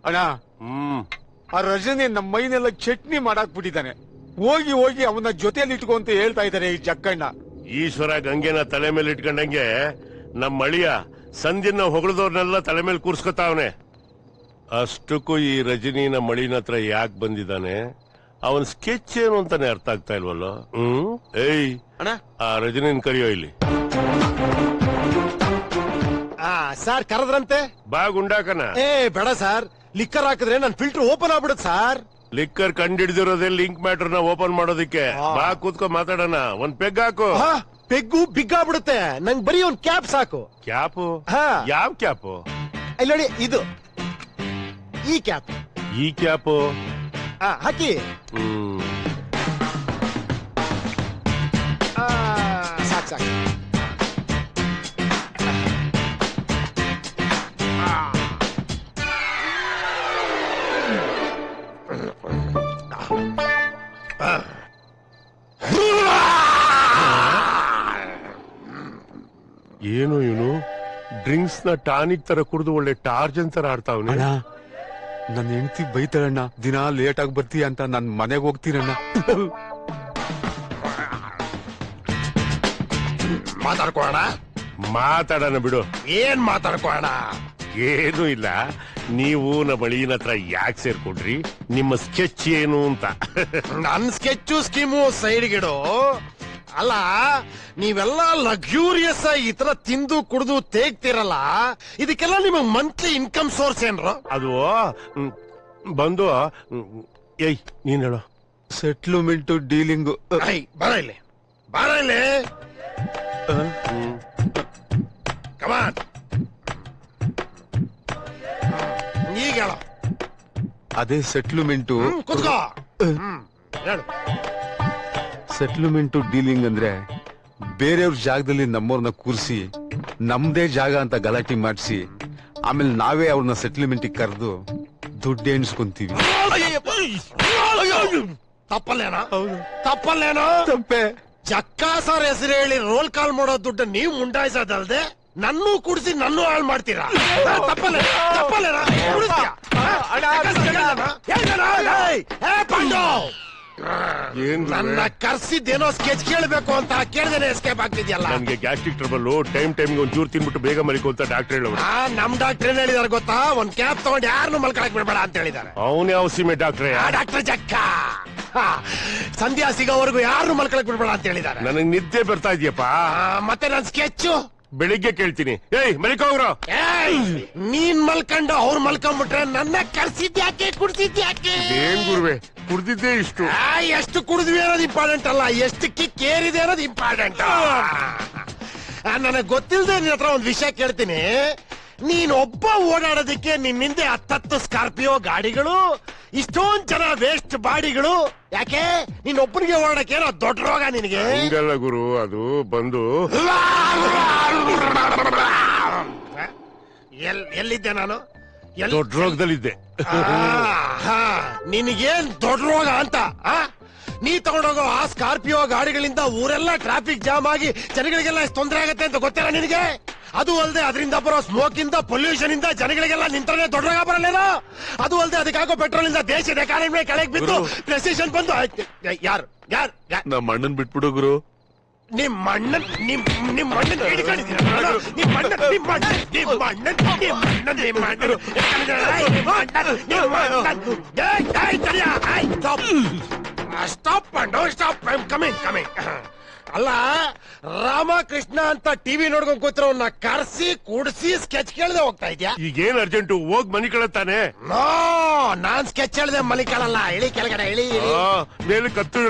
ಅಣ್ಣ ಆ ರಜನಿ ನಮ್ಮ ಮೈನೆಲ್ಲ ಚಟ್ನಿ ಮಾಡಾಕ್ಬಿಟ್ಟಿದ್ದಾನೆ. ಹೋಗಿ ಹೋಗಿ ಅವನ ಜೊತೆಯಲ್ಲಿ ಇಟ್ಕೊ ಅಂತ ಹೇಳ್ತಾ ಇದಾರೆ ಈ ಜಕ್ಕಣ್ಣ. ಈಶ್ವರ ಗಂಗೆನ ತಲೆ ಮೇಲೆ ಇಟ್ಕೊಂಡಂಗೆ ನಮ್ಮ ಅಳಿಯ ಸಂಧಿನ ಹೊಗಳದವ್ರನ್ನೆಲ್ಲ ತಲೆ ಮೇಲೆ ಕೂರ್ಸ್ಕೊತಾವನೆ. ಅಷ್ಟಕ್ಕೂ ಈ ರಜನಿ ನಮ್ಮ ಮಳಿನ ಹತ್ರ ಯಾಕೆ ಬಂದಿದ್ದಾನೆ? ಅವನ್ ಸ್ಕೆಚ್ ಏನು ಅಂತಾನೆ ಅರ್ಥ ಆಗ್ತಾ ಇಲ್ವಲ್ಲ. ಏಯ್ ಅಣ್ಣ, ಆ ರಜನಿನ್ ಕರಿಯೋ ಇಲ್ಲಿ. ಸರ್ ಕರೆದ್ರಂತೆ. ಬಾ ಗುಂಡಾಕನ. ಬೇಡ ಸರ್, ಲಿಕ್ಕರ್ ಹಾಕಿದ್ರೆ ನನ್ ಫಿಲ್ಟರ್ ಓಪನ್ ಆಗ್ಬಿಡುತ್ತೆ ಸರ್. ಲಿಕ್ಕರ್ ಕಂಡಿಡ್ದಿರೋದೇ ಲಿಂಕ್ ಮ್ಯಾಟರ್ ನ ಓಪನ್ ಮಾಡೋದಿಕ್ಕೆ. ಬಾ ಕೂತ್ಕೊ ಮಾತಾಡೋಣ. ಒಂದ್ ಪೆಗ್ ಹಾಕು. ಪೆಗ್ಗು ಬಿಗ್ ಆಗ್ಬಿಡುತ್ತೆ. ನಂಗ್ ಬರೀ ಒಂದ್ ಕ್ಯಾಪ್ ಸಾಕು. ಕ್ಯಾಪು? ಯಾವ ಕ್ಯಾಪು? ಇಲ್ಲಿ ನೋಡಿ, ಇದು ಈ ಕ್ಯಾಪ್. ಈ ಕ್ಯಾಪು ಹಾಕಿ. ಸಾಕು ಸಾಕು. ಏನು ಇವನು ಡ್ರಿಂಕ್ಸ್ ನ ಟಾನಿಕ್ ತರ ಕುಡಿದು ಒಳ್ಳೆ ಟಾರ್ಜನ್ ತರ ಆಡ್ತಾವನೆ. ನನ್ನ ಹೆಂಡತಿ ಬೈತಾಳಣ್ಣ, ದಿನಾ ಲೇಟ್ ಆಗಿ ಬರ್ತೀಯ ಅಂತ. ನನ್ ಮನೆಗೆ ಹೋಗ್ತೀನಣ್ಣ. ಮಾತಾಡೋಣ ಬಿಡು. ಏನ್ ಮಾತಾಡ್ಕೋಣ? ಏನು ಇಲ್ಲ. ನೀವು ನಮ್ಮ ಬಳಿನ ಹತ್ರ ಯಾಕೆ ಸೇರ್ಕೊಂಡ್ರಿ? ನಿಮ್ಮ ಸ್ಕೆಚ್ ಏನು ಅಂತ. ನನ್ ಸ್ಕೆಚ್ಚು ಸ್ಕೀಮು ಸೈಡ್ಗಿಡು. ಅಲ್ಲ, ನೀವೆಲ್ಲ ಲಕ್ಸೂರಿಯಸ್ ಈ ತರ ತಿಂದು ಕುಡಿದು ತೇಗ್ತಿರಲ್ಲ, ಇದಕ್ಕೆಲ್ಲ ನಿಮಗ್ ಮಂತ್ಲಿ ಇನ್ಕಮ್ ಸೋರ್ಸ್ ಏನ್ರು? ಅದು ಬಂದು ಏಯ್ ನೀನ್ ಹೇಳೋ. Settlement dealing. ಬರ ಇಲ್ಲಿ, ಬರ ಇಲ್ಲಿ. ಕಮಾನ್, ಈಗ ಹೇಳೋ. ಅದೇ ಸೆಟ್ಲ್ಮೆಂಟು. ಕುತ್ಕೋ. ಹೇಳು. ಸೆಟ್ಲ್ಮೆಂಟ್ ಡೀಲಿಂಗ್ ಅಂದ್ರೆ ಬೇರೆಯವ್ರ ಜಾಗದಲ್ಲಿ ನಮ್ಮವ್ರನ್ನ ಕೂರಿಸಿ ನಮ್ದೇ ಜಾಗ ಅಂತ ಗಲಾಟೆ ಮಾಡಿಸಿ ಆಮೇಲೆ ನಾವೇ ಅವ್ರನ್ನ ಸೆಟ್ಲ್ಮೆಂಟ್ ಕರೆದು ದುಡ್ಡು ಎಣಿಸ್ಕೊಂತೀವಿ. ತಪ್ಪಲ್ಲೇನೋ? ತಪ್ಪಲ್ಲೇನೋ? ತಪ್ಪೆ. ಜಕ್ಕಾ ಸರ್ ಹೆಸರು ಹೇಳಿ ರೋಲ್ ಕಾಲ್ ಮಾಡೋ ದುಡ್ಡು ನೀವು ಮುಂಡಾಯಿಸೋದಲ್ದೆ ನನ್ನೂ ಕುಡಿಸಿ ನನ್ನೂ ಹಾಳು ಮಾಡ್ತೀರಾ? ತಪ್ಪಲ್ಲ, ತಪ್ಪಲ್ಲೇನೋ? ನನ್ನ ಕರ್ಸಿದ್ದೇನೋ ಸ್ಕೆಚ್ ಕೇಳಬೇಕು ಅಂತ ಕೇಳ್ದೇನೆ ಎಸ್ಕೇಪ್ ಆಗ್ತಿದ್ಯಲ್ಲ. ನನ್ಗೆ ಗ್ಯಾಸ್ಟ್ರಿಕ್ ಟ್ರಬಲ್, ಟೈಮ್ ಒಂಚೂರು ತಿನ್ಬಿಟ್ಟು ಬೇಗ ಮಲಿಕೋ ಅಂತ ಡಾಕ್ಟರ್ ಹೇಳೋರು. ನಮ್ ಡಾಕ್ಟರ್ ಏನ್ ಹೇಳಿದಾರೆ ಗೊತ್ತಾ? ಒಂದ್ ಕ್ಯಾಪ್ ತಗೊಂಡು ಯಾರನ್ನು ಮಲ್ಕೊಳಕ್ ಬಿಡ್ಬೇಡ ಅಂತ ಹೇಳಿದಾರೆ. ಅವನೇ ಯಾವ ಸೀಮೆ ಡಾಕ್ಟ್ರೇ? ಡಾಕ್ಟರ್ ಜಕ್ಕ. ಸಂಧ್ಯಾ ಸಿಗೋವರೆಗೂ ಯಾರನ್ನು ಮಲ್ಕೊಳಕ್ ಬಿಡ್ಬೇಡ ಅಂತ ಹೇಳಿದಾರೆ. ನನಗ್ ನಿದ್ದೆ ಬರ್ತಾ ಇದೆಯಪ್ಪ. ಮತ್ತೆ ನನ್ ಸ್ಕೆಚ್ ಬೆಳಿಗ್ಗೆ ಕೇಳ್ತೀನಿ. ಏಯ್ ಮಲಿಕೋಗ್ರು. ನೀನ್ ಮಲ್ಕೊಂಡು ಅವ್ರು ಮಲ್ಕೊಂಡ್ಬಿಟ್ರೆ ನನ್ನ ಕರ್ಸಿದ್ಯಾಕೆ ಕುಡ್ಸಿದ್ಯಾಕೆ? ಏನ್ ಗುರುವೆ, ಕುಡ್ದಿದ್ದೆ ಇಷ್ಟು. ಎಷ್ಟು ಕುಡಿದ್ವಿ ಅನ್ನೋದು ಇಂಪಾರ್ಟೆಂಟ್ ಅಲ್ಲ, ಎಷ್ಟು ಕಿಕ್ ಏರಿದೆ ಅನ್ನೋದು ಇಂಪಾರ್ಟೆಂಟ್. ನನಗ್ ಗೊತ್ತಿಲ್ಲದೆ ನಿನ್ನ ಹತ್ರ ಒಂದ್ ವಿಷಯ ಕೇಳ್ತೀನಿ. ನೀನ್ ಒಬ್ಬ ಓಡಾಡೋದಕ್ಕೆ ನಿನ್ನಿಂದೆ 10 ಸ್ಕಾರ್ಪಿಯೋ ಗಾಡಿಗಳು, ಇಷ್ಟೊಂದ್ ಜನ ವೇಸ್ಟ್ ಬಾಡಿಗಳು. ಯಾಕೆ ನೀನ್ ಒಬ್ಬನಿಗೆ ಓಡಾಡಕ್ಕೆ ಏನೋ ದೊಡ್ಡ ರೋಗ ನಿನಗೆ? ಹಂಗಲ್ಲ ಗುರು, ಅದು ಬಂದು ಎಲ್ಲಿದ್ದೆ ನಾನು? ದೊಡ್ಡ ರೋಗದಲ್ಲಿದ್ದೆ. ನಿನಗೇನ್ ದೊಡ್ಡ ರೋಗ ಅಂತ? ನೀ ತಗೊಂಡೋಗೋ ಆ ಸ್ಕಾರ್ಪಿಯೋ ಗಾಡಿಗಳಿಂದ ಊರೆಲ್ಲ ಟ್ರಾಫಿಕ್ ಜಾಮ್ ಆಗಿ ಜನಗಳಿಗೆಲ್ಲ ಎಷ್ಟು ತೊಂದರೆ ಆಗತ್ತೆ ಅಂತ ಗೊತ್ತಿಲ್ಲ ನಿನಗೆ? ಅದು ಅಲ್ಲದೆ ಅದರಿಂದ ಬರೋ ಸ್ಮೋಕ್ ಇಂದ, ಪೊಲ್ಯೂಷನ್ ಇಂದ ಜನಗಳಿಗೆಲ್ಲ ನಿಂತರೆ ದೊಡ್ಡ ರೋಗ ಬರಲ್ಲೇನೋ? ಅದು ಅಲ್ಲದೆ ಅದಕ್ಕಾಗೋ ಪೆಟ್ರೋಲ್ ಇಂದ ದೇಶದ ಎಕಾನಮಿ ಕೆಳಗೆ ಬಿದ್ದು ಪ್ರೆಸಿಷನ್ ಬಂದು. ಯಾರು ಯಾರು? ನಮ್ಮ ಅಣ್ಣನ್ ಬಿಟ್ಬಿಡು ಗುರು. ನಿಮ್ಮ ಅಣ್ಣನ್ ಹಿಡ್ಕೊಂಡಿದ್ದೀರ? ನಿಮ್ಮ ಸ್ಟಾಪ್ ಸ್ಟಾಪ್. ಕಮಿಂಗ್. ಅಲ್ಲ, ರಾಮಕೃಷ್ಣ ಅಂತ ಟಿವಿ ನೋಡ್ಕೊಂಡ್ ಕೂತಿರೋನ್ನ ಕರ್ಸಿ ಕುಡ್ಸಿ ಸ್ಕೆಚ್ ಕೇಳದೆ ಹೋಗ್ತಾ ಇದ್ಯಾ? ಈಗೇನ್ ಅರ್ಜೆಂಟು? ಹೋಗ್ ಮನಿ ಕಳತ್ತಾನೆ. ನಾನ್ ಸ್ಕೆಚ್ ಹೇಳ್ದೆ ಮಲಿಕಳಲ್ಲ. ಇಳಿ ಕೆಳಗಡೆ, ಇಳಿ. ಮೇಲೆ ಕತ್ತು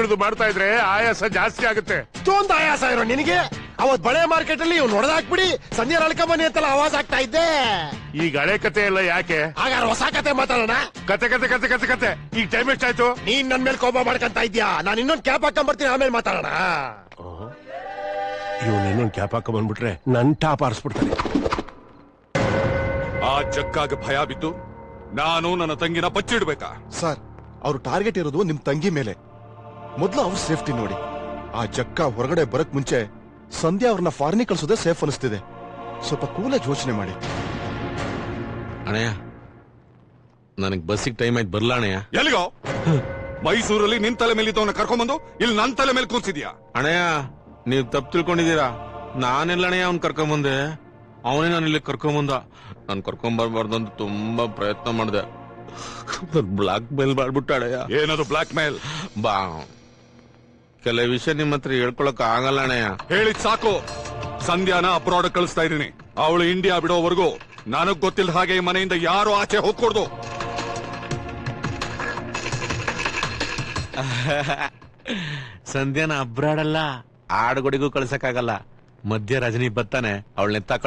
ಹಿಡಿದು ಮಾಡ್ತಾ ಇದ್ರೆ ಆಯಾಸ ಜಾಸ್ತಿ ಆಗುತ್ತೆ. ಇಷ್ಟೊಂದು ಆಯಾಸ ಇರೋ ನಿನಗೆ? ಅವತ್ ಬಳೆ ಮಾರ್ಕೆಟ್ ಅಲ್ಲಿ ಇವ್ ನೋಡ್ದಾಕ್ಬಿಡಿ ಸಂಜೆ ನಡ್ಕೊಂಬನ್ನಿ ಅಂತೆಲ್ಲ ಆವಾಜ್ ಆಗ್ತಾ ಇದ್ದೆ. ಈಗ ಹಳೆ ಕತೆ ಎಲ್ಲ ಯಾಕೆ? ಹಾಗಾದ್ರೆ ಹೊಸ ಕತೆ ಮಾತಾಡೋಣ. ಕತೆ ಈಗ ಟೈಮ್ ಎಷ್ಟಾಯ್ತು? ನೀನ್ ನನ್ ಮೇಲೆ ಕೋಪ ಮಾಡ್ಕೊಂತ ಇದ್ಯಾ? ನಾನು ಇನ್ನೊಂದ್ ಕ್ಯಾಪ್ ಹಾಕೊಂಡ್ ಬರ್ತೀನಿ, ಆಮೇಲೆ ಮಾತಾಡೋಣ. ಇವನ್ ಇನ್ನೊಂದ್ ಕ್ಯಾಪ್ ಹಾಕ ಬಂದ್ಬಿಟ್ರೆ ನನ್ ಟಾಪ್ ಆರಿಸ್ಬಿಡ್ತಾನೆ. ಆ ಜಕ್ಕಾಗ ಭಯ ಬಿದ್ದು ನಾನು ನನ್ನ ತಂಗಿನ ಬಚ್ಚಿಡ್ಬೇಕಾ? ಸರ್, ಅವ್ರು ಟಾರ್ಗೆಟ್ ಇರೋದು ನಿಮ್ ತಂಗಿ ಮೇಲೆ. ಮೊದ್ಲು ಅವ್ರ ಸೇಫ್ಟಿ ನೋಡಿ. ಆ ಜಕ್ಕ ಹೊರಗಡೆ ಬರಕ್ ಮುಂಚೆ ಸಂಧ್ಯಾ ಅವ್ರನ್ನ ಫಾರಿನಿಗೆ ಕಳ್ಸೋದೇ ಸೇಫ್ ಅನಿಸ್ತಿದೆ. ಸ್ವಲ್ಪ ಕೂಲಾಗಿ ಯೋಚನೆ ಮಾಡಿ. ಅಣ್ಣಯ್ಯ, ನನಗ್ ಬಸ್ಸಿಗೆ ಟೈಮ್ ಆಯ್ತು ಬರ್ಲಾಣಯ್ಯ. ಎಲ್ಲಿಗೋ? ಮೈಸೂರಲ್ಲಿ ನಿನ್ ತಲೆ ಮೇಲೆ ಇದ್ದವನ್ನ ಕರ್ಕೊಂಬಂದು ಇಲ್ಲಿ ನನ್ ತಲೆ ಮೇಲೆ ಕೂರ್ಸಿದ್ಯಾ? ಅಣ್ಣಯ್ಯ ನೀವ್ ತಪ್ಪು ತಿಳ್ಕೊಂಡಿದೀರಾ. ನಾನೆಲ್ಲಣಯ್ಯ ಅವ್ನ್ ಕರ್ಕೊಂಬಂದೆ, ಅವನೇ ನಾನು ಇಲ್ಲಿ ಕರ್ಕೊಂಬಂದ. ನಾನ್ ಕರ್ಕೊಂಬರ್ಬಾರ್ದು ಅಂತ ತುಂಬಾ ಪ್ರಯತ್ನ ಮಾಡಿದೆ. Black mail ಮಾಡ್ಬಿಟ್ಟಾಡಯ್ಯ. ಏನದು ಬ್ಲಾಕ್ ಮೇಲ್? ಬಾ ಕೆಲವು ವಿಷಯ ನಿಮ್ ಹತ್ರ ಹೇಳ್ಕೊಳಕ್ ಆಗಲ್ಲ ಅಣ್ಣಯ್ಯ. ಹೇಳಿದ್ ಸಾಕು. ಸಂಧ್ಯಾನ ಅಬ್ರಾಡ್ ಕಳಿಸ್ತಾ ಇದೀನಿ. ಅವಳು ಇಂಡಿಯಾ ಬಿಡೋವರೆಗೂ ನನಗ್ ಗೊತ್ತಿಲ್ಲ ಹಾಗೆ ಈ ಮನೆಯಿಂದ ಯಾರು ಆಚೆ ಹೋಗ್ಕೊಡ್ದು. ಸಂಧ್ಯಾನ ಅಬ್ರಾಡಲ್ಲ, ಆಡುಗೊಡಿಗೂ ಕಳ್ಸಕ್ಕಾಗಲ್ಲ. ಮಧ್ಯ ರಜನಿ ಬರ್ತಾನೆ, ಅವಳನ್ನೆತ್ತ